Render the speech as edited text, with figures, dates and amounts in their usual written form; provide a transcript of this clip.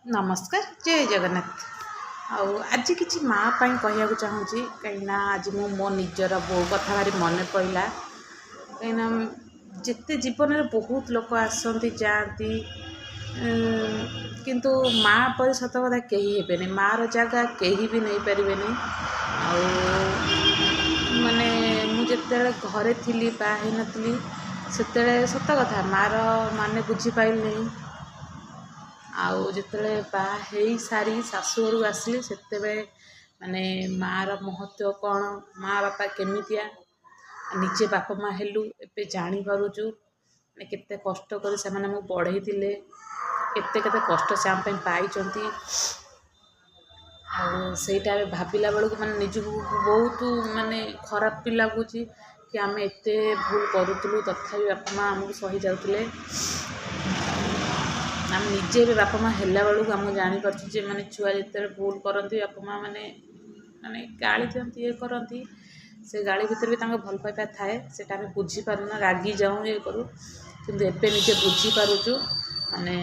नमस्कार जय जगन्नाथ। आज किसी माँ पाई कहूँ चाहूँगी कहीं आज मो निजर बो कथा भारी मन पड़ा कहीं जिते जीवन में बहुत लोग आसती जाती किंतु माँ पर सत कथा कहीं हेबेनि माँ जगह कहीं भी नहीं पारे माने मुझे घरे थी बाहर नी से सत कथा माँ माने बुझीपारि नहीं आउ जिते बाई सारी शाशुघर आसली से माने माँ महत्व कौन माँ बापा केमितिया निजे बापा माँ हेलु एबे जानी पारुचु माने केते कष्ट कर से माने बढ़ई थिले केते केते कष्ट से आम पाई सेटा भाविला बेलू माने निजक बहुत माने खराब भी लगुच कि आम एत भूल करूँ तथापि बापा माँ आमको सही जाते आम निजे भी बापा माँ हेल्ला बेलू आम जानीपे माने छुआ जिते भूल करती बापा माँ माने माने गाड़ी दिखती ये करती से गाड़ी भितर भी भल पाइबा थाए से बुझीपारूना रागी जाऊँ ये करूँ कि एबे निजे बुझीपारुचु माने